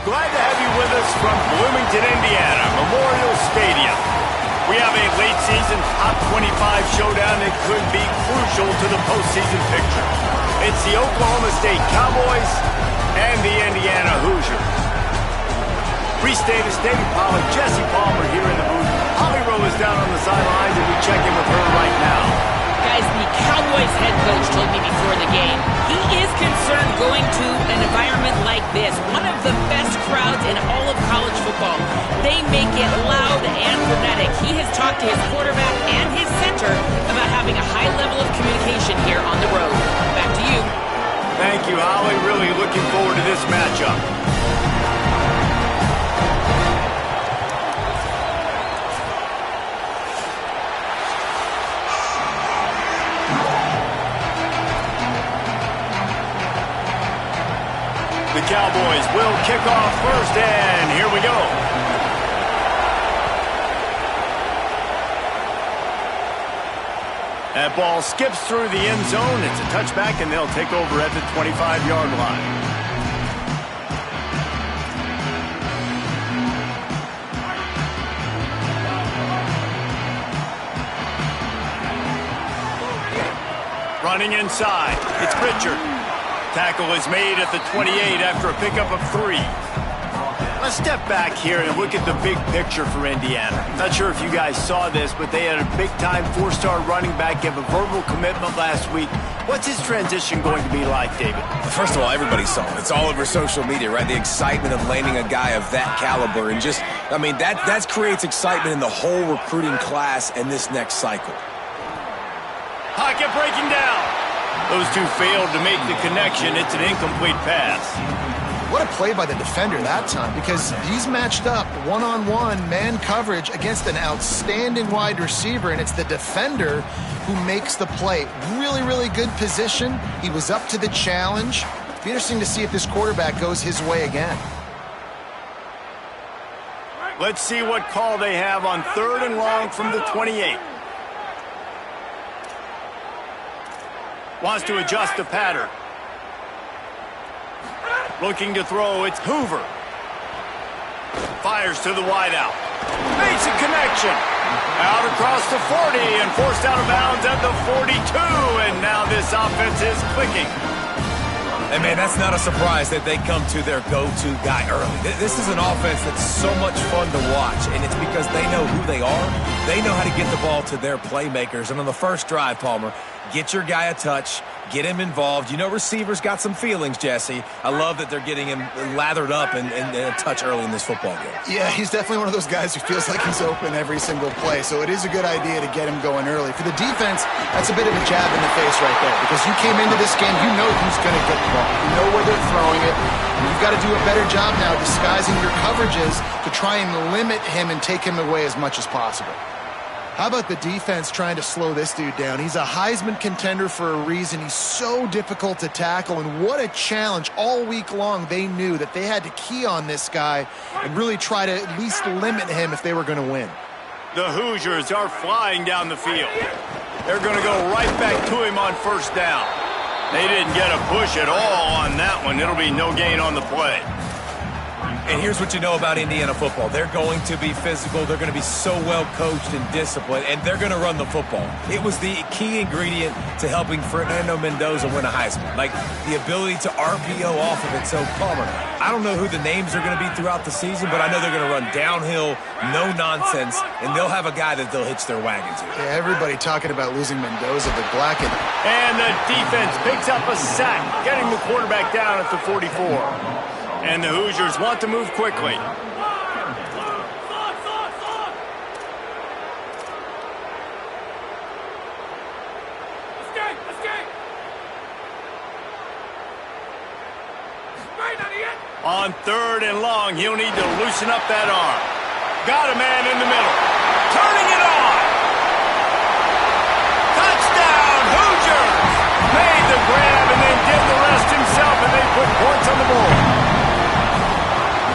glad to have you with us from Bloomington, Indiana, Memorial Stadium. We have a late-season top 25 showdown that could be crucial to the postseason picture. It's the Oklahoma State Cowboys and the Indiana Hoosiers. Reese Davis, David Pollack, Jesse Palmer here in the booth. Holly Rowe is down on the sidelines, and we check in with her right now. Guys, the Cowboys head coach told me before the game he is concerned going to an environment like this, one of the best crowds in all of college football. They make it loud and frenetic. He has talked to his quarterback and his center about having a high level of communication here on the road. Back to you. Thank you, Holly. Really looking forward to this matchup. The Cowboys will kick off first, and here we go. That ball skips through the end zone. It's a touchback, and they'll take over at the 25-yard line. Running inside, it's Richard. Tackle is made at the 28 after a pickup of 3. Let's step back here and look at the big picture for Indiana. Not sure if you guys saw this, but they had a big-time 4-star running back give a verbal commitment last week. What's his transition going to be like, David? First of all, everybody saw it. It's all over social media, right? The excitement of landing a guy of that caliber. And just, I mean, that creates excitement in the whole recruiting class and this next cycle. Pocket breaking down. Those two failed to make the connection. It's an incomplete pass. What a play by the defender that time, because he's matched up one-on-one man coverage against an outstanding wide receiver, and it's the defender who makes the play. Really, really good position. He was up to the challenge. It'll be interesting to see if this quarterback goes his way again. Let's see what call they have on 3rd and long from the 28. Wants to adjust the pattern. Looking to throw, it's Hoover. Fires to the wideout. Makes a connection. Out across the 40 and forced out of bounds at the 42. And now this offense is clicking. And, man, that's not a surprise that they come to their go-to guy early. This is an offense that's so much fun to watch, and it's because they know who they are. They know how to get the ball to their playmakers. And on the first drive, Palmer, get your guy a touch, get him involved. You know receivers got some feelings, Jesse. I love that they're getting him lathered up and a touch early in this football game. Yeah, he's definitely one of those guys who feels like he's open every single play, so it is a good idea to get him going early. For the defense, that's a bit of a jab in the face right there, because you came into this game, you know who's going to get the ball. You know where they're throwing it. You've got to do a better job now disguising your coverages to try and limit him and take him away as much as possible. How about the defense trying to slow this dude down? He's a Heisman contender for a reason. He's so difficult to tackle, and what a challenge. All week long, they knew that they had to key on this guy and really try to at least limit him if they were going to win. The Hoosiers are flying down the field. They're going to go right back to him on 1st down. They didn't get a push at all on that one. It'll be no gain on the play. And here's what you know about Indiana football. They're going to be physical. They're going to be so well coached and disciplined, and they're going to run the football. It was the key ingredient to helping Fernando Mendoza win a Heisman, like the ability to RPO off of it. So, Palmer, I don't know who the names are going to be throughout the season, but I know they're going to run downhill, no nonsense, and they'll have a guy that they'll hitch their wagon to. Yeah, everybody talking about losing Mendoza, but Blackett. And the defense picks up a sack, getting the quarterback down at the 44. And the Hoosiers want to move quickly. On 3rd and long, he'll need to loosen up that arm. Got a man in the middle. Turning it on. Touchdown, Hoosiers! Made the grab and then did the rest himself, and they put points on the board.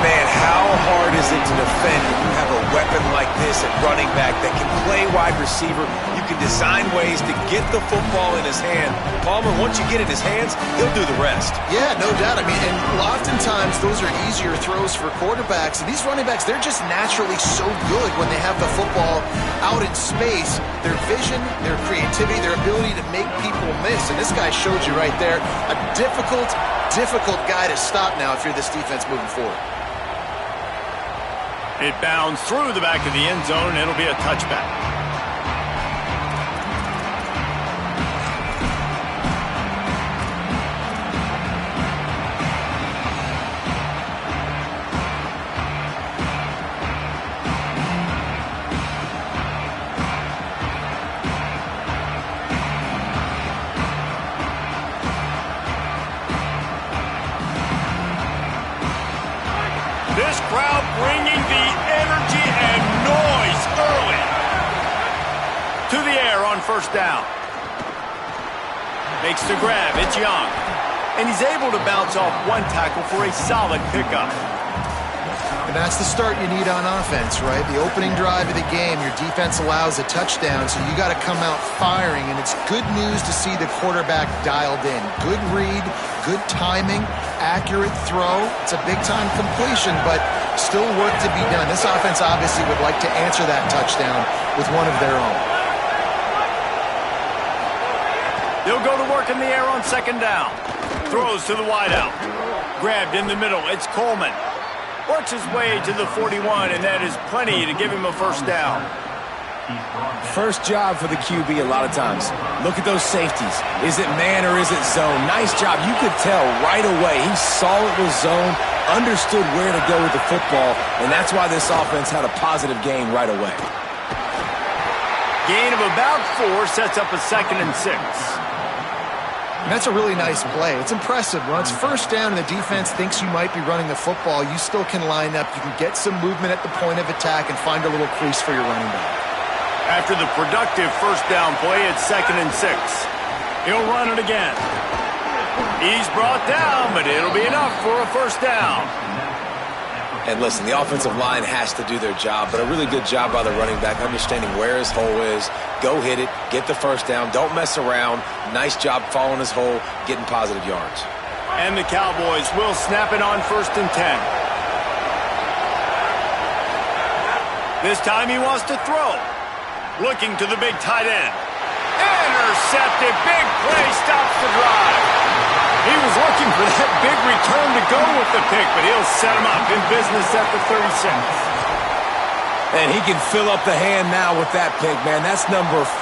Man, how hard is it to defend when you have a weapon like this at running back that can play wide receiver? You can design ways to get the football in his hand. Palmer, once you get it in his hands, he'll do the rest. Yeah, no doubt. I mean, and oftentimes those are easier throws for quarterbacks. And these running backs, they're just naturally so good when they have the football out in space. Their vision, their creativity, their ability to make people miss. And this guy showed you right there, a difficult guy to stop now if you're this defense moving forward. It bounds through the back of the end zone, and it'll be a touchback. This crowd bringing the energy and noise early. To the air on first down. Makes the grab. It's Young. And he's able to bounce off one tackle for a solid pickup. And that's the start you need on offense, right? The opening drive of the game, your defense allows a touchdown, so you got to come out firing, and it's good news to see the quarterback dialed in. Good read, good timing, accurate throw. It's a big-time completion, but still work to be done. This offense obviously would like to answer that touchdown with one of their own. They'll go to work in the air on second down. Throws to the wideout. Grabbed in the middle. It's Coleman. Works his way to the 41, and that is plenty to give him a first down. First job for the QB a lot of times. Look at those safeties. Is it man or is it zone? Nice job. You could tell right away. He saw it was zone, understood where to go with the football, and that's why this offense had a positive gain right away. Gain of about 4 sets up a 2nd and 6. And that's a really nice play. It's impressive. When it's first down and the defense thinks you might be running the football, you still can line up. You can get some movement at the point of attack and find a little crease for your running back. After the productive first down play, it's 2nd and 6. He'll run it again. He's brought down, but it'll be enough for a first down. And listen, the offensive line has to do their job, but a really good job by the running back, understanding where his hole is. Go hit it, get the first down, don't mess around. Nice job following his hole, getting positive yards. And the Cowboys will snap it on 1st and 10. This time he wants to throw. Looking to the big tight end. Intercepted, big play, stops the drive. He was looking for that big return to go with the pick, but he'll set him up in business at the 36. And he can fill up the hand now with that pick, man. That's number 5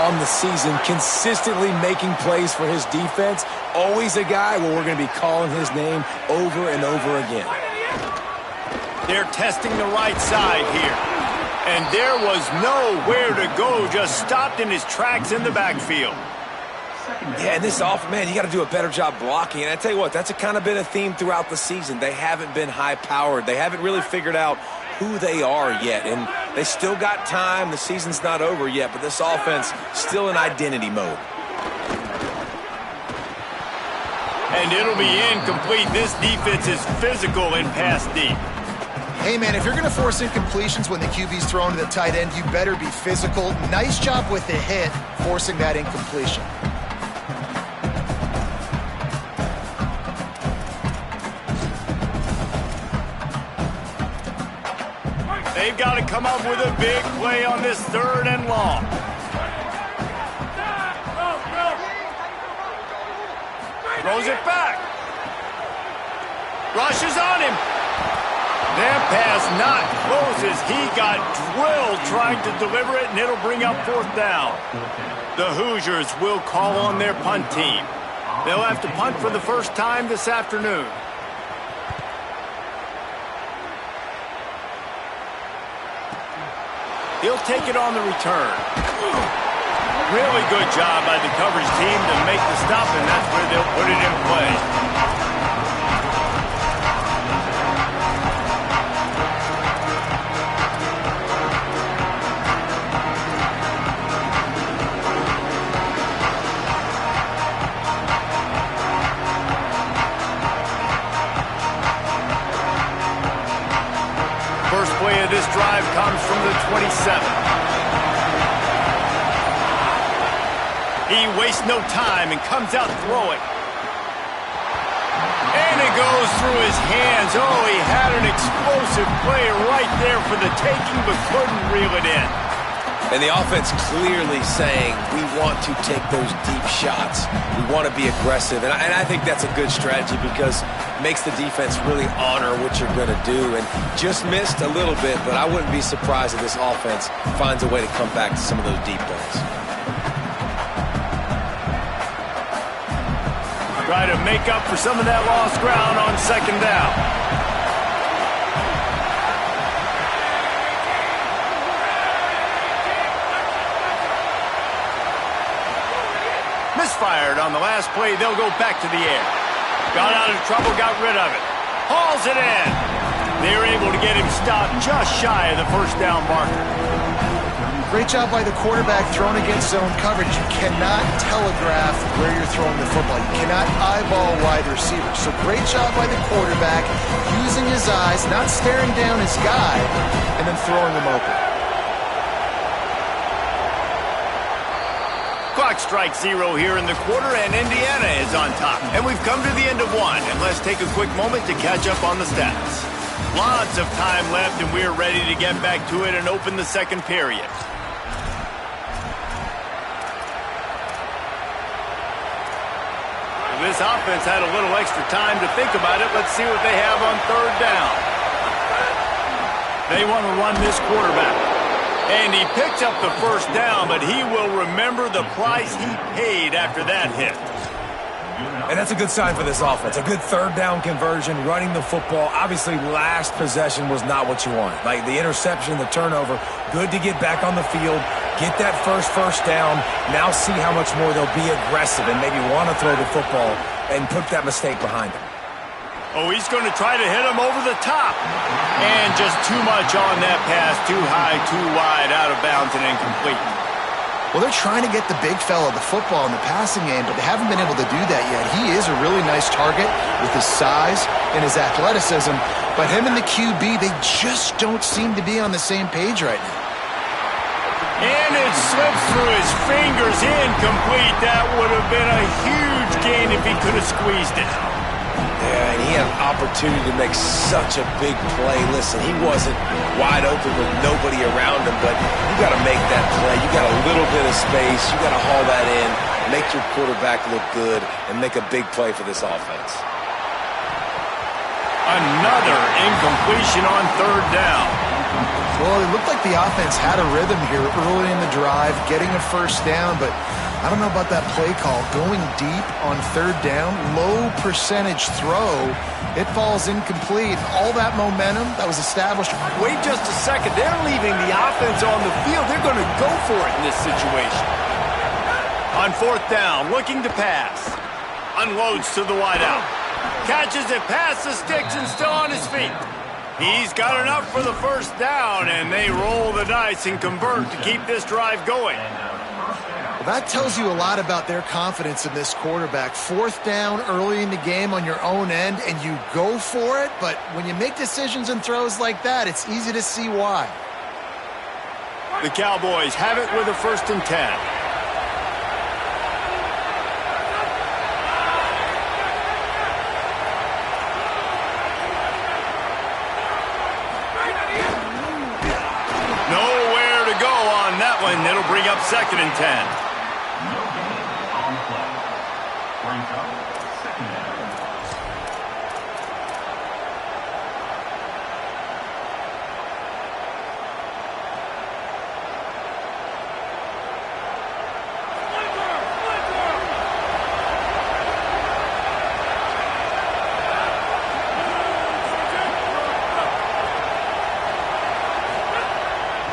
on the season, consistently making plays for his defense. Always a guy where we're going to be calling his name over and over again. They're testing the right side here. And there was nowhere to go, just stopped in his tracks in the backfield. Yeah, and this offense, man, you got to do a better job blocking. And I tell you what, that's kind of been a theme throughout the season. They haven't been high-powered. They haven't really figured out who they are yet. And they still got time. The season's not over yet, but this offense still in identity mode. And it'll be incomplete. This defense is physical and pass deep. Hey, man, if you're going to force incompletions when the QB's thrown to the tight end, you better be physical. Nice job with the hit, forcing that incompletion. They've got to come up with a big play on this 3rd and long. Throws it back. Rushes on him. That pass not close as he got drilled trying to deliver it, and it'll bring up 4th down. The Hoosiers will call on their punt team. They'll have to punt for the first time this afternoon. He'll take it on the return. Really good job by the coverage team to make the stop, and that's where they'll put it in play. He wastes no time and comes out throwing. And it goes through his hands. Oh, he had an explosive play right there for the taking, but couldn't reel it in. And the offense clearly saying, we want to take those deep shots. We want to be aggressive. And I think that's a good strategy because it makes the defense really honor what you're going to do. And just missed a little bit, but I wouldn't be surprised if this offense finds a way to come back to some of those deep balls. Try to make up for some of that lost ground on second down. Misfired on the last play. They'll go back to the air. Got out of trouble, got rid of it. Hauls it in. They were able to get him stopped just shy of the first down marker. Great job by the quarterback throwing against zone coverage. You cannot telegraph where you're throwing the football. You cannot eyeball wide receivers. So great job by the quarterback using his eyes, not staring down his guy, and then throwing him open. Clock strikes 0 here in the quarter, and Indiana is on top. And we've come to the end of one, and let's take a quick moment to catch up on the stats. Lots of time left, and we're ready to get back to it and open the second period. This offense had a little extra time to think about it. Let's see what they have on third down. They want to run this quarterback. And he picks up the first down, but he will remember the price he paid after that hit. And that's a good sign for this offense. A good third down conversion, running the football. Obviously, last possession was not what you want. Like the interception, the turnover, good to get back on the field, get that first down. Now see how much more they'll be aggressive and maybe want to throw the football and put that mistake behind them. Oh, he's going to try to hit him over the top. And just too much on that pass. Too high, too wide, out of bounds and incomplete. Well, they're trying to get the big fella the football in the passing game, but they haven't been able to do that yet. He is a really nice target with his size and his athleticism, but him and the QB, they just don't seem to be on the same page right now. And it slips through his fingers, incomplete. That would have been a huge gain if he could have squeezed it. Yeah, and he had an opportunity to make such a big play. Listen, he wasn't wide open with nobody around him, but you got to make that play. You got a little bit of space. You got to haul that in, make your quarterback look good, and make a big play for this offense. Another incompletion on third down. Well, it looked like the offense had a rhythm here early in the drive, getting a first down, but I don't know about that play call. Going deep on third down, low percentage throw, it falls incomplete. All that momentum that was established. Wait just a second. They're leaving the offense on the field. They're going to go for it in this situation. On fourth down, looking to pass. Unloads to the wideout. Catches it past the sticks and still on his feet. He's got enough for the first down, and they roll the dice and convert to keep this drive going. Well, that tells you a lot about their confidence in this quarterback. Fourth down early in the game on your own end, and you go for it, but when you make decisions and throws like that, it's easy to see why. The Cowboys have it with a 1st and 10. And it'll bring up 2nd and 10.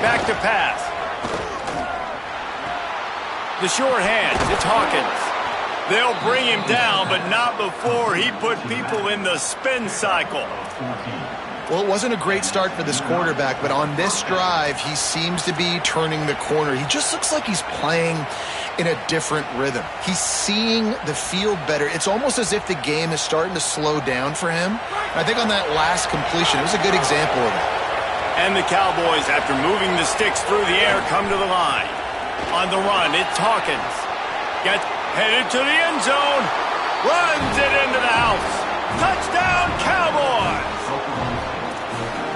Back to pass. The short hands, it's Hawkins. They'll bring him down, but not before he put people in the spin cycle. Well, it wasn't a great start for this quarterback, but on this drive, he seems to be turning the corner. He just looks like he's playing in a different rhythm. He's seeing the field better. It's almost as if the game is starting to slow down for him. I think on that last completion, it was a good example of that. And the Cowboys, after moving the sticks through the air, come to the line. On the run, it's Hawkins. Gets headed to the end zone. Runs it into the house. Touchdown, Cowboys!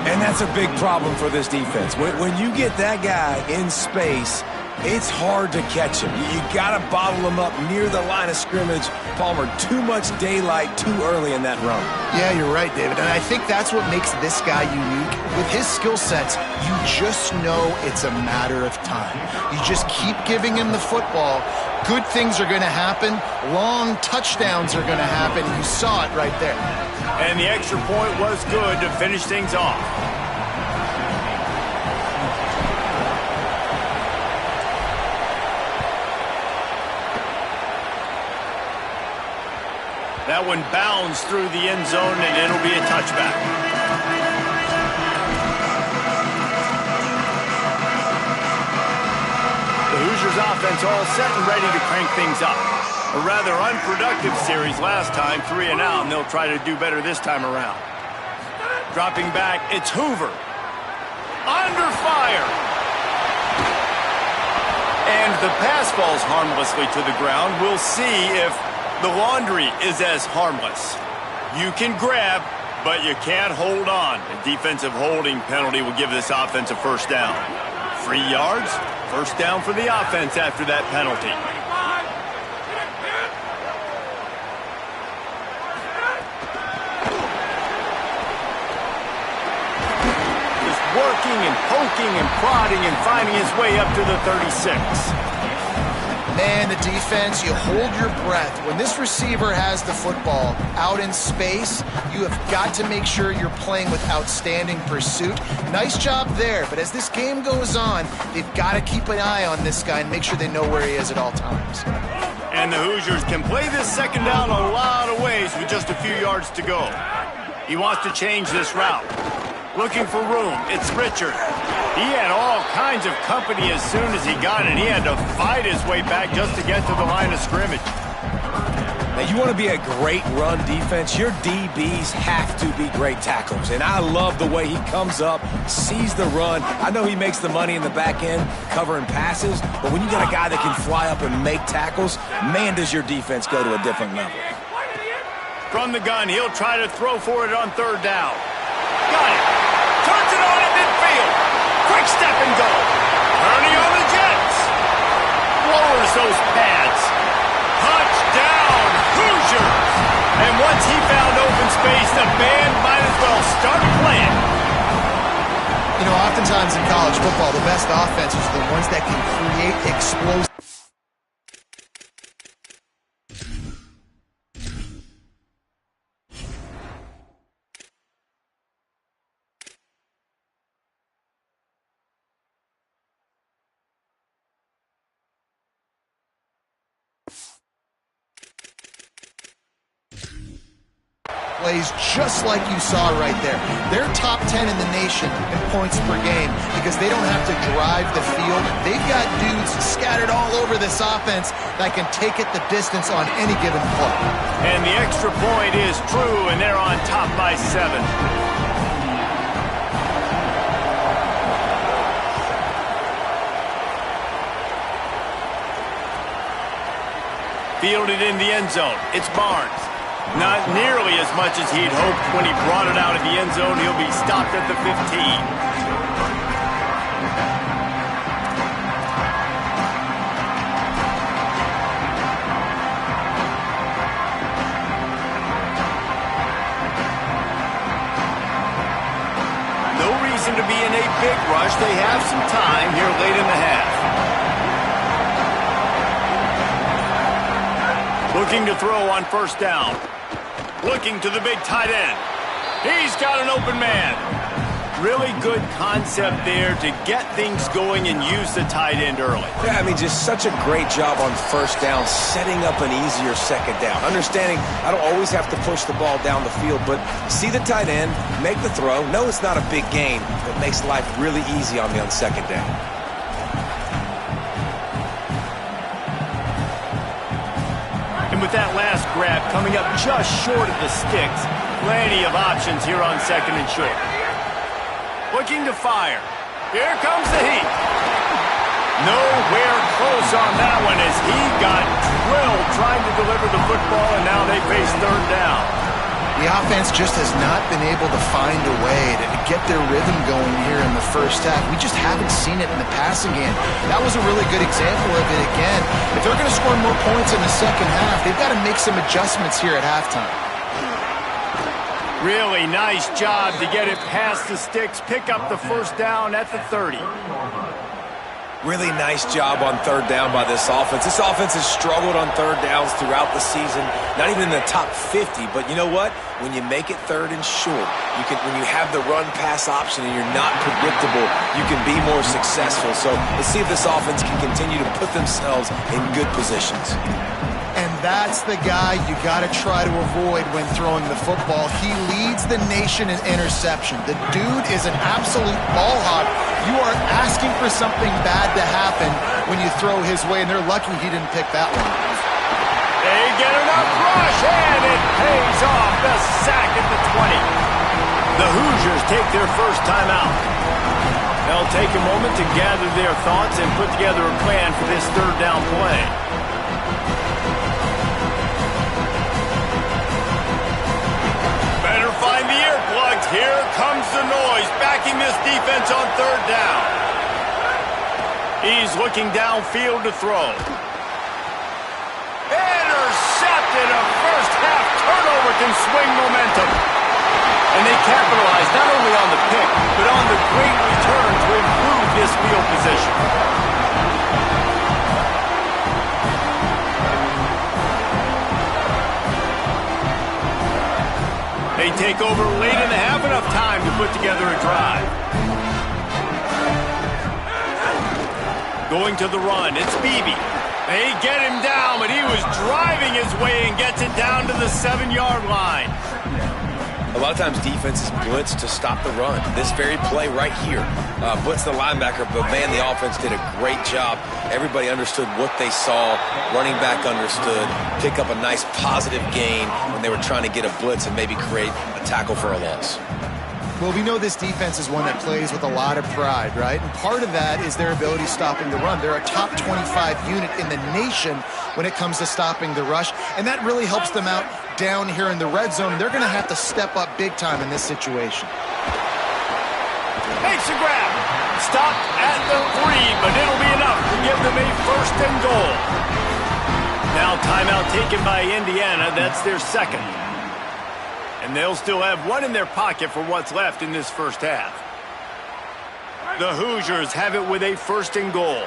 And that's a big problem for this defense. When you get that guy in space, it's hard to catch him. You got to bottle him up near the line of scrimmage. Palmer, too much daylight too early in that run. Yeah, you're right, David. And I think that's what makes this guy unique. With his skill sets, you just know it's a matter of time. You just keep giving him the football. Good things are going to happen. Long touchdowns are going to happen. You saw it right there. And the extra point was good to finish things off. That one bounds through the end zone, and it'll be a touchback. The Hoosiers offense all set and ready to crank things up. A rather unproductive series last time, 3 and out, and they'll try to do better this time around. Dropping back, it's Hoover. Under fire. And the pass falls harmlessly to the ground. We'll see if the laundry is as harmless. You can grab, but you can't hold on. A defensive holding penalty will give this offense a first down. 3 yards, first down for the offense after that penalty. Just working and poking and prodding and finding his way up to the 36. Man, the defense, you hold your breath. When this receiver has the football out in space, you have got to make sure you're playing with outstanding pursuit. Nice job there, but as this game goes on, they've got to keep an eye on this guy and make sure they know where he is at all times. And the Hoosiers can play this second down a lot of ways with just a few yards to go. He wants to change this route. Looking for room, it's Richard. He had all kinds of company as soon as he got it. He had to fight his way back just to get to the line of scrimmage. Now, you want to be a great run defense, your DBs have to be great tacklers. And I love the way he comes up, sees the run. I know he makes the money in the back end covering passes, but when you got a guy that can fly up and make tackles, man, does your defense go to a different level. From the gun, he'll try to throw for it on third down. Got it. Turns it on in midfield. Quick step and go. Ernie on the Jets. Lowers those pads. Touchdown, Hoosiers. And once he found open space, the band might as well start playing. You know, oftentimes in college football, the best offenses are the ones that can create explosive. Plays just like you saw right there. They're top 10 in the nation in points per game because they don't have to drive the field. They've got dudes scattered all over this offense that can take it the distance on any given play. And the extra point is true, and they're on top by 7. Fielded in the end zone. It's Barnes. Not nearly as much as he'd hoped when he brought it out of the end zone. He'll be stopped at the 15. No reason to be in a big rush. They have some time here late in the half. Looking to throw on first down. Looking to the big tight end. He's got an open man. Really good concept there to get things going and use the tight end early. Yeah, I mean, just such a great job on first down, setting up an easier second down. Understanding I don't always have to push the ball down the field, but see the tight end, make the throw. No, it's not a big gain, but makes life really easy on me on second down. And with that last grab coming up just short of the sticks, plenty of options here on second and short. Looking to fire. Here comes the heat. Nowhere close on that one as he got drilled trying to deliver the football, and now they face third down. The offense just has not been able to find a way to get their rhythm going here in the first half. We just haven't seen it in the passing game. That was a really good example of it again. If they're going to score more points in the second half, they've got to make some adjustments here at halftime. Really nice job to get it past the sticks, pick up the first down at the 30. Really nice job on third down by this offense. This offense has struggled on third downs throughout the season, not even in the top 50. But you know what? When you make it third and short, when you have the run-pass option and you're not predictable, you can be more successful. So let's see if this offense can continue to put themselves in good positions. And that's the guy you got to try to avoid when throwing the football. He leads the nation in interception. The dude is an absolute ball hawk. You are asking for something bad to happen when you throw his way, and they're lucky he didn't pick that one. They get enough rush, and it pays off. The sack at the 20. The Hoosiers take their first time out. They'll take a moment to gather their thoughts and put together a plan for this third down play. Better find the earplugs. Here comes the noise, backing this defense on third down. He's looking downfield to throw. Intercepted. A first half turnover can swing momentum. And they capitalize not only on the pick, but on the great return to improve this field position. They take over late in the half, enough time to put together a drive. Going to the run, it's Beebe. They get him down, but he was driving his way and gets it down to the 7-yard line. A lot of times defenses blitz to stop the run. This very play right here, blitz the linebacker, but man, the offense did a great job. Everybody understood what they saw. Running back understood. Pick up a nice positive gain when they were trying to get a blitz and maybe create a tackle for a loss. Well, we know this defense is one that plays with a lot of pride, right? And part of that is their ability stopping the run. They're a top 25 unit in the nation when it comes to stopping the rush, and that really helps them out down here in the red zone. They're going to have to step up big time in this situation. Makes a grab. Stopped at the 3, but it'll be enough to give them a first and goal. Now timeout taken by Indiana. That's their second. And they'll still have one in their pocket for what's left in this first half. The Hoosiers have it with a first and goal.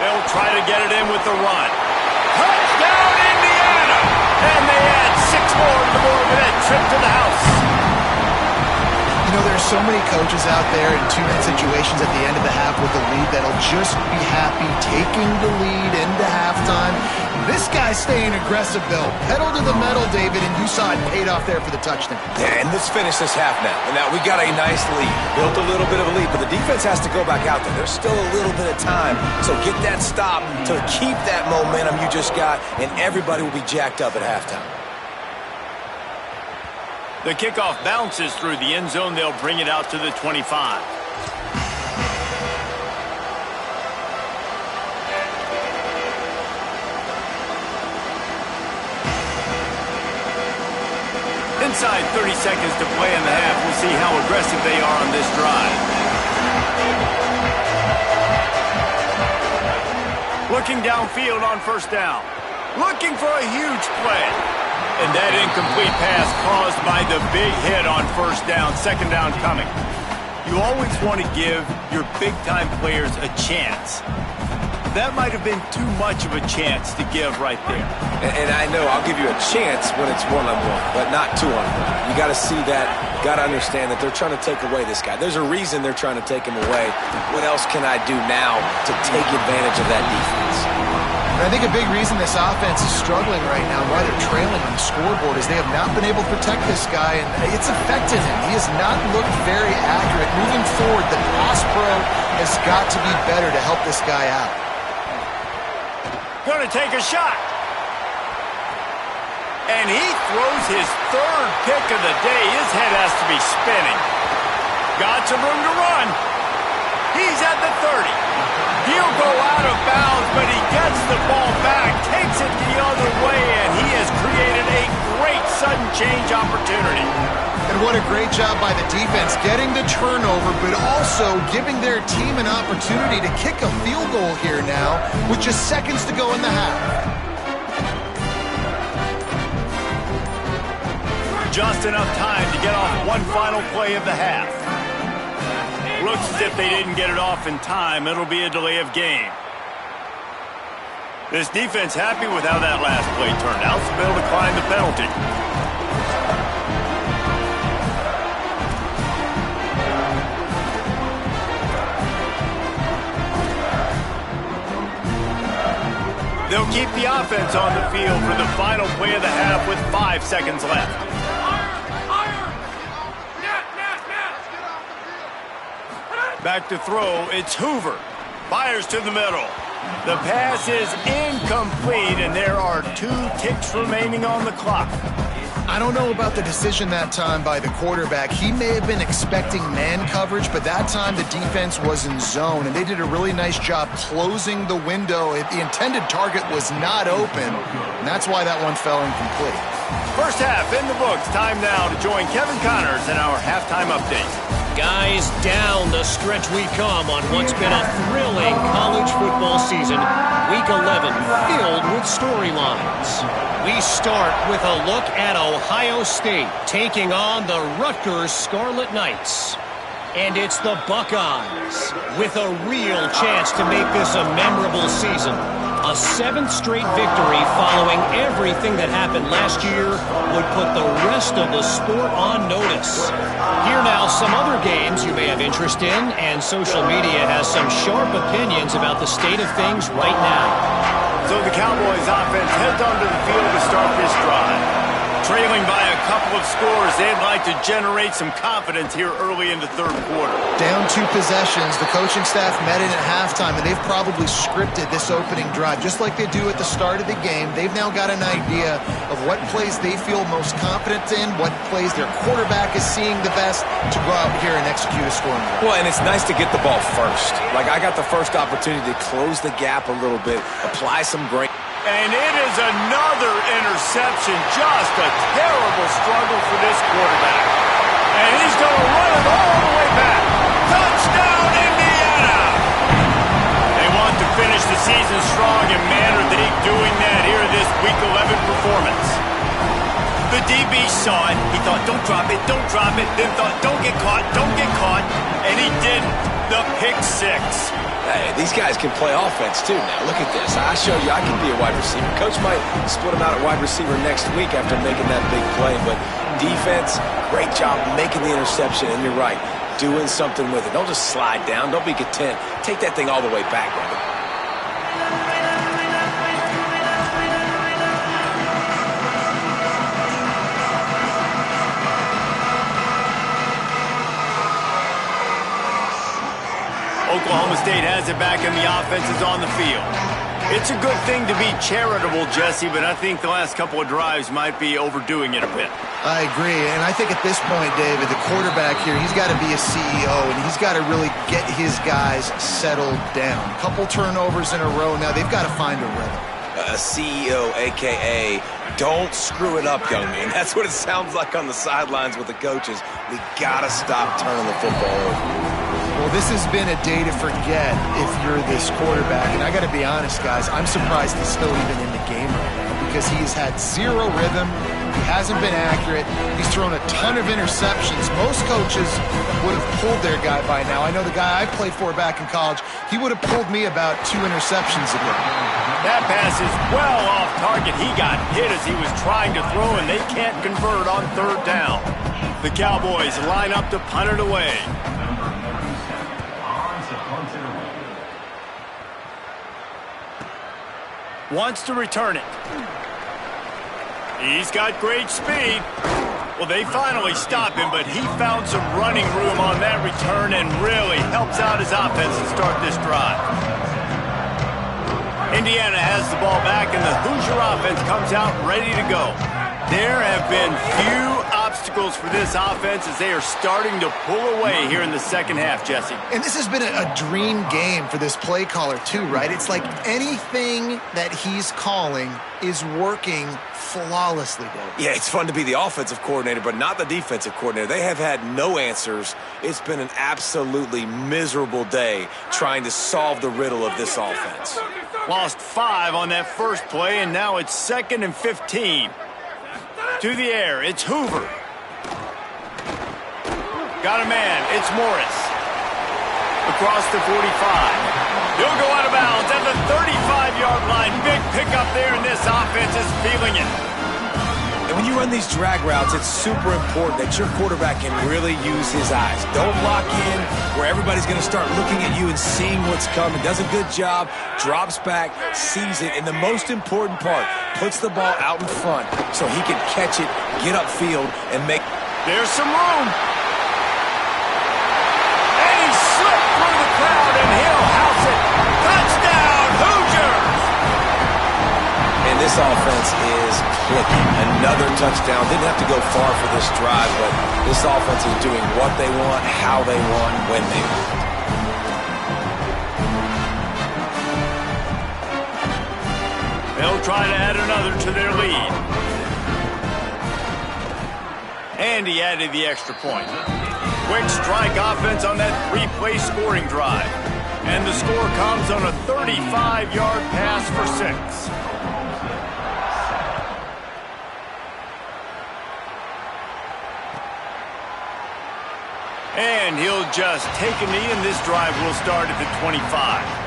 They'll try to get it in with the run. Touchdown, Indiana! And they add 6 more to the board with that trip to the house. You know, there's so many coaches out there in 2-minute situations at the end of the half with the lead that'll just be happy taking the lead into halftime. This guy's staying aggressive, Bill. Pedal to the metal, David, and you saw it paid off there for the touchdown. Yeah, and let's finish this half now. And now we got a nice lead. Built a little bit of a lead, but the defense has to go back out there. There's still a little bit of time. So get that stop to keep that momentum you just got, and everybody will be jacked up at halftime. The kickoff bounces through the end zone. They'll bring it out to the 25. Inside 30 seconds to play in the half. We'll see how aggressive they are on this drive. Looking downfield on first down. Looking for a huge play. And that incomplete pass caused by the big hit on first down. Second down coming. You always want to give your big-time players a chance. That might have been too much of a chance to give right there. And I know I'll give you a chance when it's one-on-one, but not two-on-one. You got to see that. Got to understand that they're trying to take away this guy. There's a reason they're trying to take him away. What else can I do now to take advantage of that defense? And I think a big reason this offense is struggling right now, why they're trailing on the scoreboard, is they have not been able to protect this guy, and it's affected him. He has not looked very accurate. Moving forward, the pass pro has got to be better to help this guy out. Going to take a shot. And he throws his third pick of the day. His head has to be spinning. got some room to run. He's at the 30. He'll go out of bounds, but he gets the ball back, takes it the other way, and he has created a great sudden change opportunity. And what a great job by the defense, getting the turnover, but also giving their team an opportunity to kick a field goal here now with just seconds to go in the half. Just enough time to get off one final play of the half. Looks as if they didn't get it off in time. It'll be a delay of game. This defense happy with how that last play turned out, so they'll decline the penalty. They'll keep the offense on the field for the final play of the half with 5 seconds left. Back to throw, it's Hoover. Fires to the middle. The pass is incomplete, and there are 2 ticks remaining on the clock. I don't know about the decision that time by the quarterback. He may have been expecting man coverage, but that time the defense was in zone, and they did a really nice job closing the window. The intended target was not open, and that's why that one fell incomplete. First half in the books. Time now to join Kevin Connors in our halftime update. Guys, down the stretch we come on what's been a thrilling college football season. Week 11 filled with storylines. We start with a look at Ohio State taking on the Rutgers Scarlet Knights. And it's the Buckeyes with a real chance to make this a memorable season. A 7th straight victory following everything that happened last year would put the rest of the sport on notice. Here now some other games you may have interest in, and social media has some sharp opinions about the state of things right now. So the Cowboys offense heads onto the field to start this drive. Trailing by a couple of scores, they'd like to generate some confidence here early in the third quarter. Down 2 possessions, the coaching staff met in at halftime, and they've probably scripted this opening drive. Just like they do at the start of the game, they've now got an idea of what plays they feel most confident in, what plays their quarterback is seeing the best to go out here and execute a scoring drive. Well, and it's nice to get the ball first. Like, I got the first opportunity to close the gap a little bit, apply some great... And it is another interception. Just a terrible struggle for this quarterback. And he's going to run it all the way back. Touchdown, Indiana! They want to finish the season strong, and man, are they doing that here in this Week 11 performance. The DB saw it. He thought, don't drop it, don't drop it. Then thought, don't get caught, don't get caught. And he didn't. The pick 6. Hey, these guys can play offense, too, now. Look at this. I showed you I can be a wide receiver. Coach might split him out at wide receiver next week after making that big play. But defense, great job making the interception. And you're right, doing something with it. Don't just slide down. Don't be content. Take that thing all the way back, brother. Oklahoma State has it back, and the offense is on the field. It's a good thing to be charitable, Jesse, but I think the last couple of drives might be overdoing it a bit. I agree, and I think at this point, David, the quarterback here, he's got to be a CEO, and he's got to really get his guys settled down. A couple turnovers in a row now. They've got to find a rhythm. A CEO, a.k.a. don't screw it up, young man. That's what it sounds like on the sidelines with the coaches. We got to stop turning the football over. Well, this has been a day to forget if you're this quarterback. And I got to be honest, guys, I'm surprised he's still even in the game right now because he's had 0 rhythm. He hasn't been accurate. He's thrown a ton of interceptions. Most coaches would have pulled their guy by now. I know the guy I played for back in college, he would have pulled me about 2 interceptions ago. That pass is well off target. He got hit as he was trying to throw, and they can't convert on 3rd down. The Cowboys line up to punt it away. Wants to return it. He's got great speed. Well, they finally stop him, but he found some running room on that return and really helps out his offense to start this drive. Indiana has the ball back, and the Hoosier offense comes out ready to go. There have been few obstacles obstacles for this offense as they are starting to pull away here in the second half, Jesse. And this has been a dream game for this play caller too, right? It's like anything that he's calling is working flawlessly, Dave. Yeah, it's fun to be the offensive coordinator, but not the defensive coordinator. They have had no answers. It's been an absolutely miserable day trying to solve the riddle of this offense. Lost 5 on that first play, and now it's 2nd and 15. To the air, it's Hoover. Got a man, it's Morris. Across the 45. He'll go out of bounds at the 35-yard line. Big pickup there, and this offense is feeling it. And when you run these drag routes, it's super important that your quarterback can really use his eyes. Don't lock in where everybody's going to start looking at you and seeing what's coming. Does a good job, drops back, sees it, and the most important part, puts the ball out in front so he can catch it, get upfield, and make... There's some room. And he slipped through the crowd, and he'll house it. Touchdown, Hoosiers! And this offense is clicking. Another touchdown. Didn't have to go far for this drive, but this offense is doing what they want, how they want, when they want. They'll try to add another to their lead. And he added the extra point. Quick strike offense on that 3-play scoring drive. And the score comes on a 35-yard pass for 6. And he'll just take a knee, and this drive will start at the 25.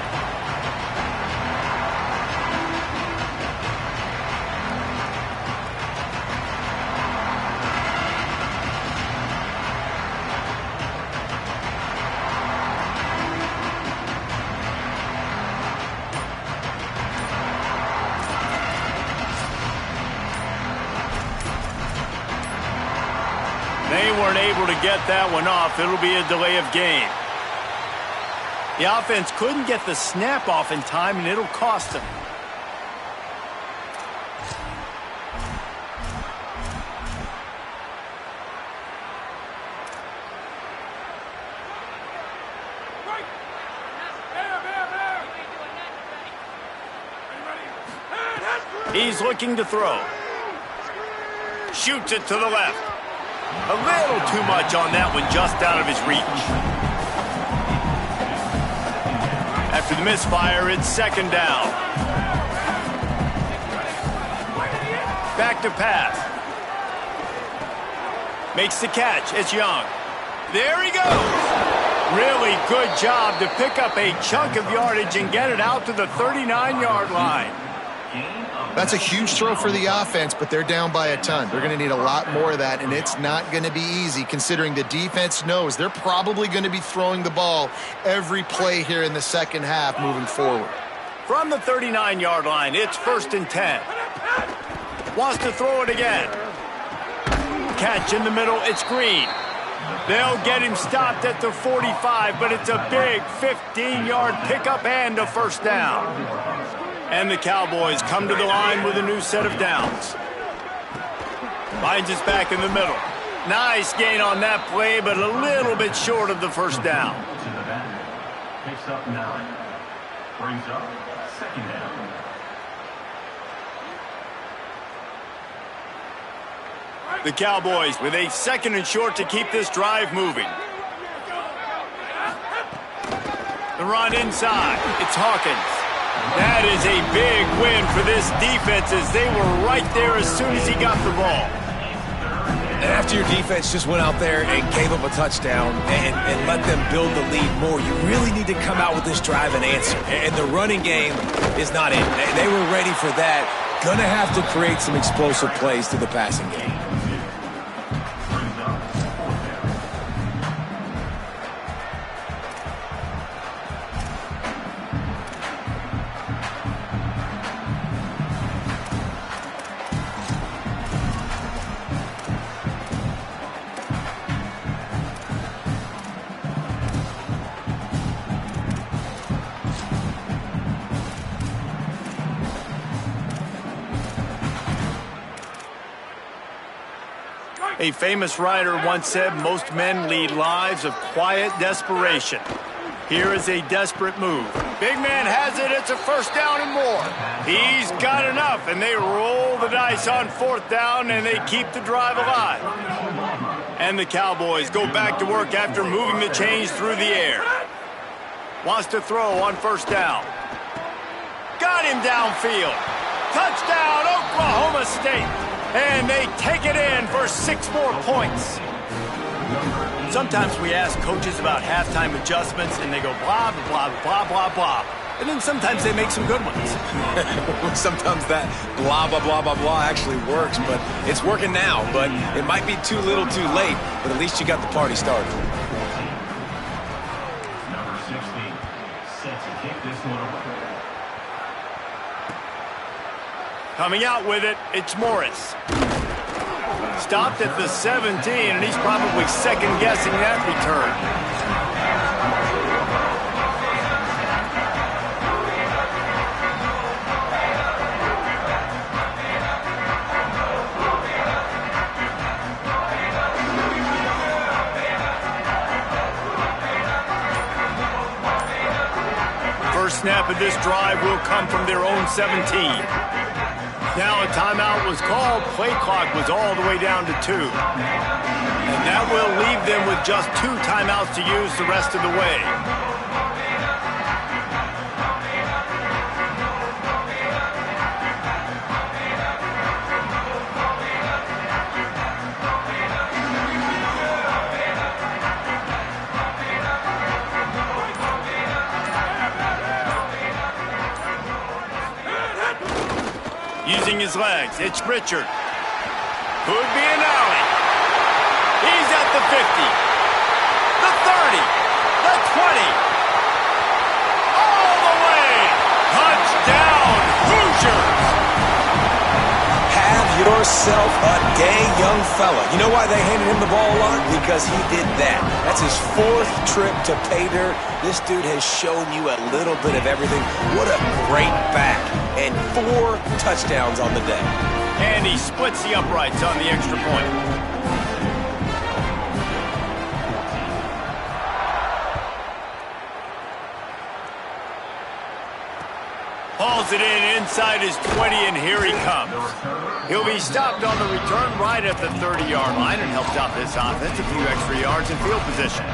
They weren't able to get that one off. It'll be a delay of game. The offense couldn't get the snap off in time, and it'll cost them. He's looking to throw. Shoots it to the left. A little too much on that one, just out of his reach. After the misfire, it's 2nd down. Back to pass. Makes the catch. It's Young. There he goes. Really good job to pick up a chunk of yardage and get it out to the 39-yard line. That's a huge throw for the offense, but they're down by a ton. They're going to need a lot more of that, and it's not going to be easy considering the defense knows they're probably going to be throwing the ball every play here in the second half moving forward. From the 39-yard line, it's 1st and 10. Wants to throw it again. Catch in the middle, it's Green. They'll get him stopped at the 45, but it's a big 15-yard pickup and a 1st down. And the Cowboys come to the line with a new set of downs. Finds us back in the middle. Nice gain on that play, but a little bit short of the 1st down. Picks up 9. Brings up 2nd down. The Cowboys with a 2nd and short to keep this drive moving. The run inside. It's Hawkins. That is a big win for this defense as they were right there as soon as he got the ball. And after your defense just went out there and gave up a touchdown and let them build the lead more, you really need to come out with this drive and answer. And the running game is not it. They were ready for that. Gonna have to create some explosive plays through the passing game. A famous writer once said most men lead lives of quiet desperation. Here is a desperate move. Big man has it. It's a first down and more. He's got enough, and they roll the dice on fourth down, and they keep the drive alive. And the Cowboys go back to work after moving the chains through the air. Wants to throw on first down. Got him downfield. Touchdown, Oklahoma State. And they take it in for 6 more points. Sometimes we ask coaches about halftime adjustments, and they go blah, blah, blah, blah, blah. And then sometimes they make some good ones. Sometimes that blah, blah, blah, blah, blah actually works, but it's working now. But it might be too little too late, but at least you got the party started. Number 16, set to kick this one away. Coming out with it, it's Morris. Stopped at the 17, and he's probably second-guessing that return. First snap of this drive will come from their own 17. Now a timeout was called. Play clock was all the way down to 2. And that will leave them with just 2 timeouts to use the rest of the way. Using his legs, it's Richard. Could be an alley. He's at the 50, the 30, the 20. All the way. Touchdown, Hoosiers. Have yourself a day, young fella. You know why they handed him the ball a lot? Because he did that. That's his 4th trip to pay dirt. This dude has shown you a little bit of everything. What a great back. And 4 touchdowns on the day. And he splits the uprights on the extra point. Hauls it in inside his 20, and here he comes. He'll be stopped on the return right at the 30-yard line and helps out this offense a few extra yards in field position.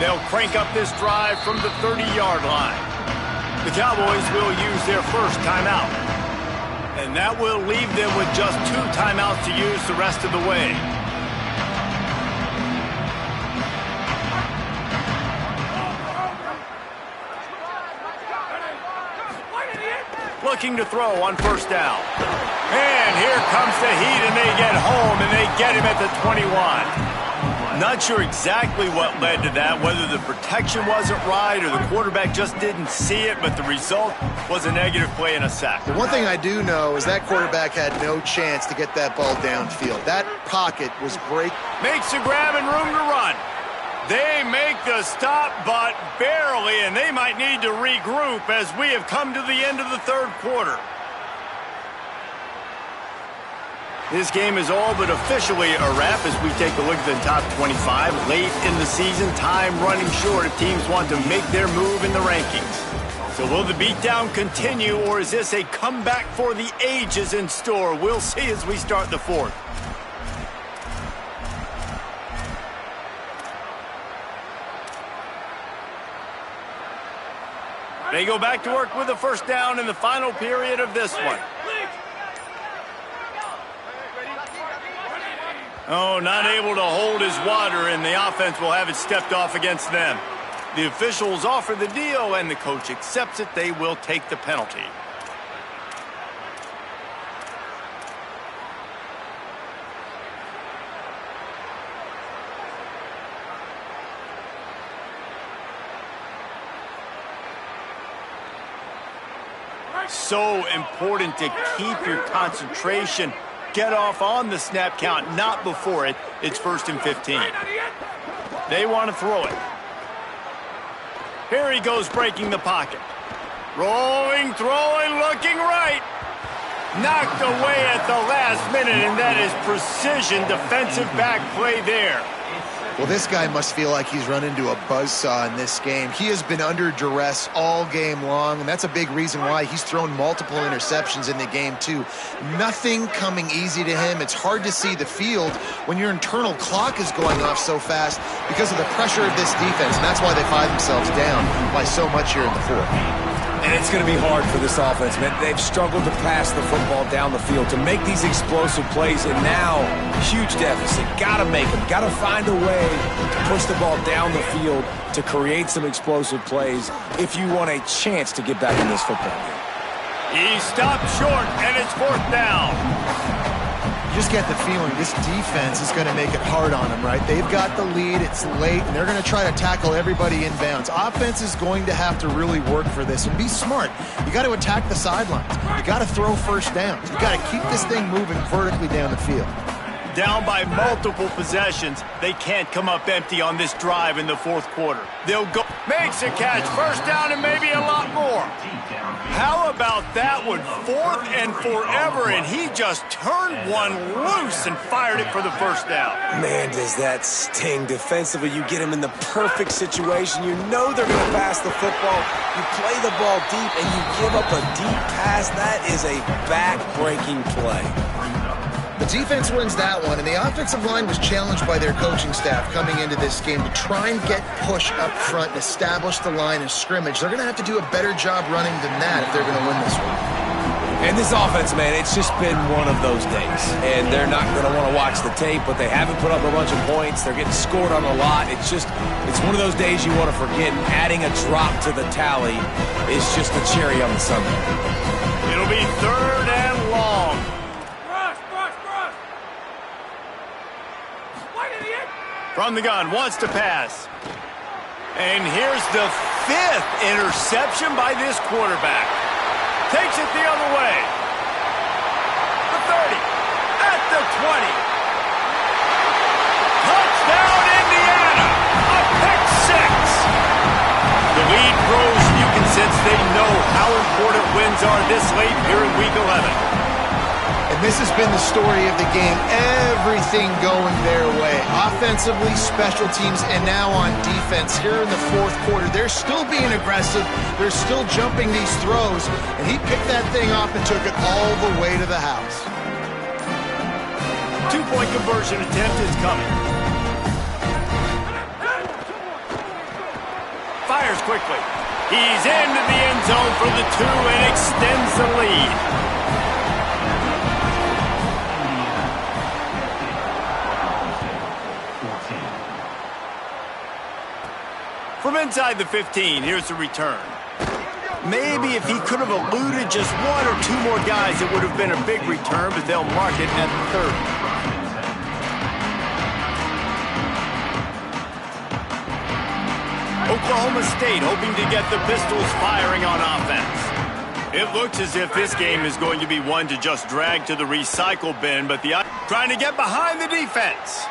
They'll crank up this drive from the 30-yard line. The Cowboys will use their first timeout. And that will leave them with just 2 timeouts to use the rest of the way. Looking to throw on first down. And here comes the heat, and they get home, and they get him at the 21. Not sure exactly what led to that, whether the protection wasn't right or the quarterback just didn't see it, but the result was a negative play and a sack. The one thing I do know is that quarterback had no chance to get that ball downfield. That pocket was great. Makes the grab and room to run. They make the stop, but barely, and they might need to regroup as we have come to the end of the 3rd quarter. This game is all but officially a wrap as we take a look at the top 25. Late in the season, time running short if teams want to make their move in the rankings. So will the beatdown continue, or is this a comeback for the ages in store? We'll see as we start the 4th. They go back to work with a first down in the final period of this one. Oh, not able to hold his water, and the offense will have it stepped off against them. The officials offer the deal, and the coach accepts it. They will take the penalty. So important to keep your concentration. Get off on the snap count, not before it. It's 1st and 15. They want to throw it. Here he goes, breaking the pocket. Rolling, throwing, looking right. Knocked away at the last minute, and that is precision defensive back play there. Well, this guy must feel like he's run into a buzzsaw in this game. He has been under duress all game long, and that's a big reason why he's thrown multiple interceptions in the game, too. Nothing coming easy to him. It's hard to see the field when your internal clock is going off so fast because of the pressure of this defense, and that's why they find themselves down by so much here in the fourth. And it's going to be hard for this offense, man. They've struggled to pass the football down the field, to make these explosive plays, and now, huge deficit. Got to make them. Got to find a way to push the ball down the field to create some explosive plays if you want a chance to get back in this football game. He stopped short, and it's 4th down. You just get the feeling this defense is going to make it hard on them, right? They've got the lead, it's late, and they're going to try to tackle everybody inbounds. Offense is going to have to really work for this and be smart. You got to attack the sidelines. You got to throw first downs. You got to keep this thing moving vertically down the field. Down by multiple possessions, they can't come up empty on this drive in the 4th quarter. They'll go, makes a catch, 1st down, and maybe a lot more. How about that one? 4th and forever, and he just turned one loose and fired it for the 1st down. Man, does that sting defensively. You get him in the perfect situation. You know they're going to pass the football. You play the ball deep, and you give up a deep pass. That is a back-breaking play. The defense wins that one, and the offensive line was challenged by their coaching staff coming into this game to try and get push up front and establish the line of scrimmage. They're going to have to do a better job running than that if they're going to win this one. And this offense, man, it's just been one of those days. And they're not going to want to watch the tape, but they haven't put up a bunch of points. They're getting scored on a lot. It's one of those days you want to forget. And adding a drop to the tally is just a cherry on the sundae. It'll be 3rd and long. From the gun, wants to pass. And here's the 5th interception by this quarterback. Takes it the other way. The 30, at the 20. Touchdown, Indiana! A pick 6! The lead grows, and you can sense they know how important wins are this late here in Week 11. And this has been the story of the game. Everything going their way. Offensively, special teams, and now on defense. Here in the 4th quarter, they're still being aggressive. They're still jumping these throws. And he picked that thing off and took it all the way to the house. 2-point conversion attempt is coming. Fires quickly. He's into the end zone for the 2 and extends the lead. From inside the 15, here's the return. Maybe if he could have eluded just 1 or 2 more guys, it would have been a big return, but they'll mark it at the 30. Oklahoma State hoping to get the Pistols firing on offense. It looks as if this game is going to be one to just drag to the recycle bin, but trying to get behind the defense.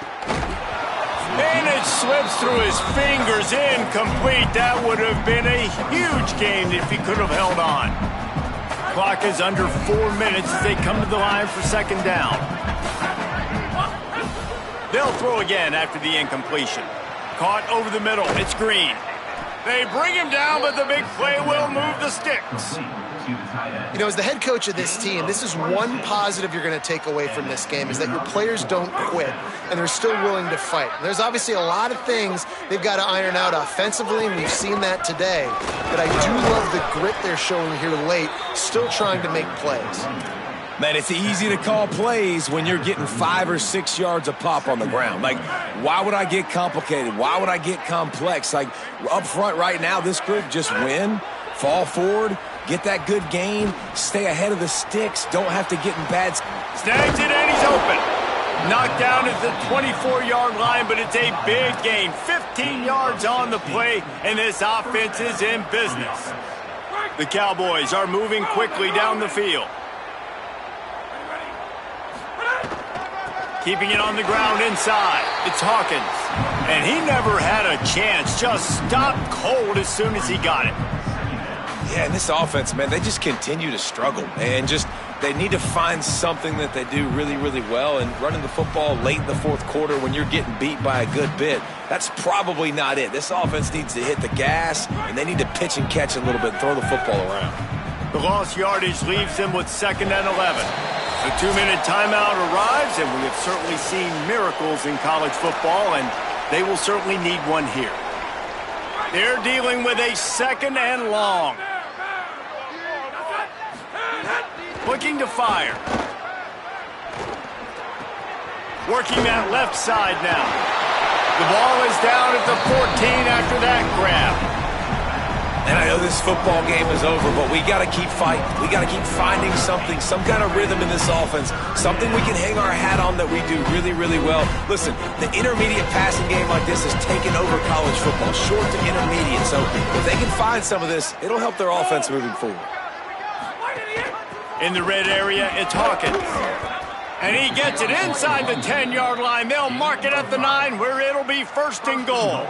And it slips through his fingers, incomplete. That would have been a huge game if he could have held on. Clock is under 4 minutes as they come to the line for 2nd down. They'll throw again after the incompletion. Caught over the middle. It's Green. They bring him down, but the big play will move the sticks. You know, as the head coach of this team, this is one positive you're going to take away from this game, is that your players don't quit, and they're still willing to fight. And there's obviously a lot of things they've got to iron out offensively, and we've seen that today. But I do love the grit they're showing here late, still trying to make plays. Man, it's easy to call plays when you're getting 5 or 6 yards a pop on the ground. Like, why would I get complicated? Why would I get complex? Like, up front right now, this group just win, fall forward, get that good gain, stay ahead of the sticks, don't have to get in bad... Snags it and he's open. Knocked down at the 24-yard line, but it's a big gain. 15 yards on the play, and this offense is in business. The Cowboys are moving quickly down the field. Keeping it on the ground inside. It's Hawkins. And he never had a chance. Just stopped cold as soon as he got it. Yeah, and this offense, man, they just continue to struggle. And they need to find something that they do really, really well. And running the football late in the fourth quarter when you're getting beat by a good bit, that's probably not it. This offense needs to hit the gas, and they need to pitch and catch a little bit and throw the football around. The lost yardage leaves them with 2nd and 11. The 2-minute timeout arrives, and we have certainly seen miracles in college football, and they will certainly need one here. They're dealing with a 2nd and long. Looking to fire. Working that left side now. The ball is down at the 14 after that grab. And I know this football game is over, but we got to keep fighting. We got to keep finding something, some kind of rhythm in this offense, something we can hang our hat on that we do really, really well. Listen, the intermediate passing game like this has taken over college football, short to intermediate. So if they can find some of this, it'll help their offense moving forward. In the red area, it's Hawkins. And he gets it inside the 10-yard line. They'll mark it at the 9 where it'll be 1st and goal.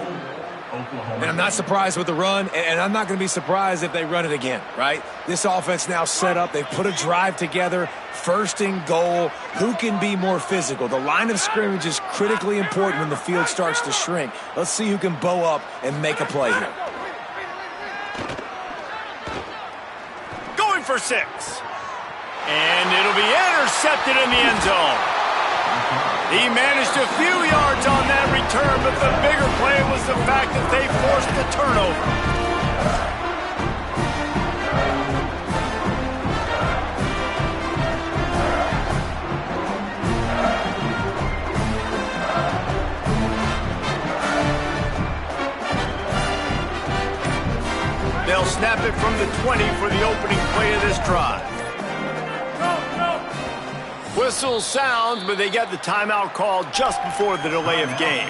And I'm not surprised with the run, and I'm not going to be surprised if they run it again, right? This offense now set up. They've put a drive together. 1st and goal. Who can be more physical? The line of scrimmage is critically important when the field starts to shrink. Let's see who can bow up and make a play here. Going for 6. And it'll be intercepted in the end zone. He managed a few yards on that return, but the bigger play was the fact that they forced the turnover. They'll snap it from the 20 for the opening play of this drive. Whistle sounds, but they get the timeout called just before the delay of game.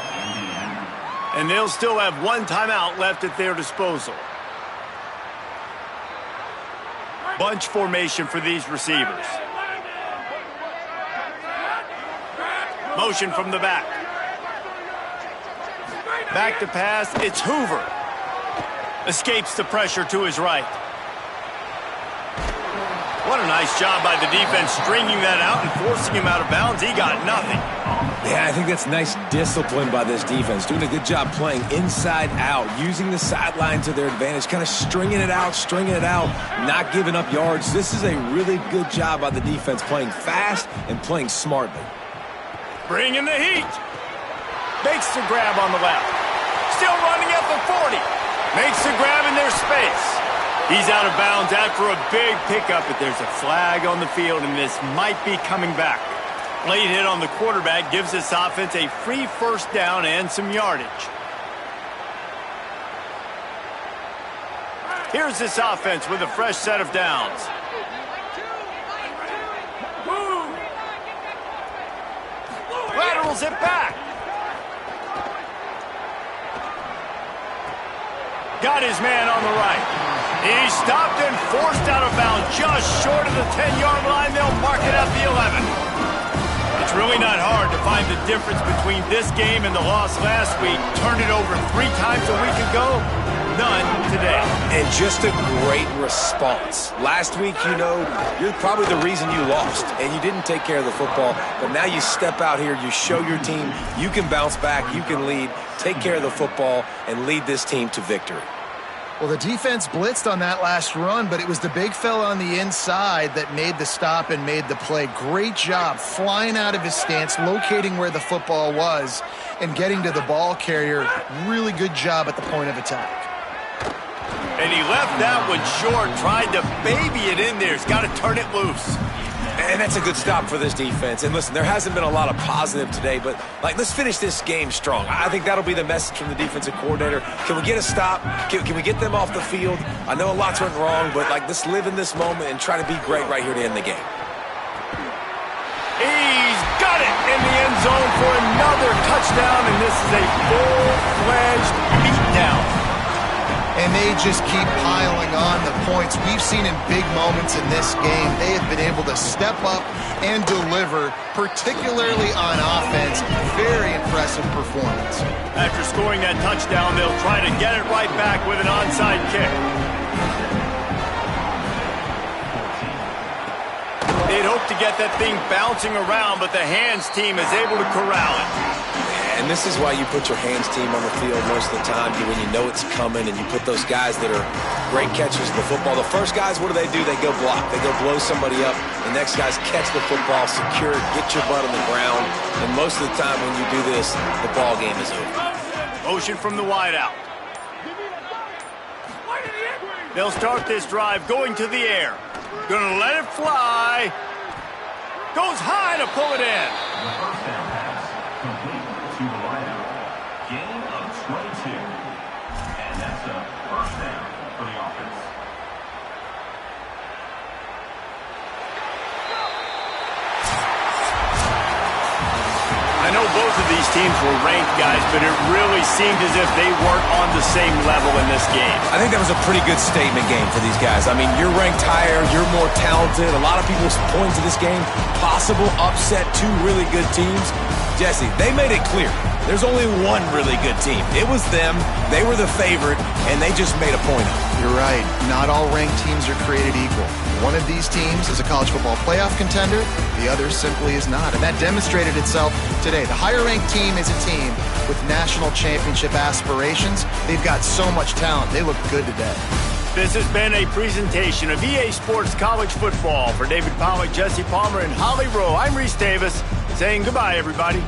And they'll still have 1 timeout left at their disposal. Bunch formation for these receivers. Motion from the back. Back to pass, it's Hoover. Escapes the pressure to his right. What a nice job by the defense stringing that out and forcing him out of bounds. He got nothing. Yeah, I think that's nice discipline by this defense. Doing a good job playing inside out, using the sideline to their advantage, kind of stringing it out, not giving up yards. This is a really good job by the defense, playing fast and playing smartly. Bringing the heat. Makes the grab on the left. Still running at the 40. Makes the grab in their space. He's out of bounds after a big pickup, but there's a flag on the field, and this might be coming back. Late hit on the quarterback gives this offense a free 1st down and some yardage. Here's this offense with a fresh set of downs. Laterals it back. Got his man on the right. He stopped and forced out of bounds just short of the 10-yard line. They'll mark it at the 11. It's really not hard to find the difference between this game and the loss last week. Turned it over 3 times a week ago. None today. And just a great response. Last week, you're probably the reason you lost, and you didn't take care of the football. But now you step out here, you show your team you can bounce back, you can lead, take care of the football, and lead this team to victory. Well, the defense blitzed on that last run, but it was the big fella on the inside that made the stop and made the play. Great job flying out of his stance, locating where the football was, and getting to the ball carrier. Really good job at the point of attack. And he left that one short, tried to baby it in there. He's got to turn it loose. And that's a good stop for this defense. And listen, there hasn't been a lot of positive today, but let's finish this game strong. I think that'll be the message from the defensive coordinator. Can we get a stop? Can we get them off the field? I know a lot's went wrong, but let's live in this moment and try to be great right here to end the game. He's got it in the end zone for another touchdown, and this is a full-fledged beatdown. and they just keep piling on the points. We've seen in big moments in this game, they have been able to step up and deliver, particularly on offense. Very impressive performance. After scoring that touchdown, they'll try to get it right back with an onside kick. They'd hope to get that thing bouncing around, but the hands team is able to corral it. And this is why you put your hands team on the field most of the time, when you know it's coming, and you put those guys that are great catchers of the football. The first guys, what do? They go block. They go blow somebody up. The next guys catch the football, secure it, get your butt on the ground. And most of the time when you do this, the ball game is over. Motion from the wideout. They'll start this drive going to the air. Gonna let it fly. Goes high to pull it in. First down pass, complete to the wideout. Gain of 22. And that's a first down for the offense. I know both of these teams were ranked, guys, but it really seemed as if they weren't on the same level in this game. I think that was a pretty good statement game for these guys. I mean, you're ranked higher, you're more talented. A lot of people point to this game, possible upset, two really good teams. Jesse, they made it clear. There's only one really good team. It was them. They were the favorite, and they just made a point of it. You're right. Not all ranked teams are created equal. One of these teams is a college football playoff contender. The other simply is not. And that demonstrated itself today. The higher-ranked team is a team with national championship aspirations. They've got so much talent. They look good today. This has been a presentation of EA Sports College Football. For David Pollack, Jesse Palmer, and Holly Rowe, I'm Reese Davis saying goodbye, everybody.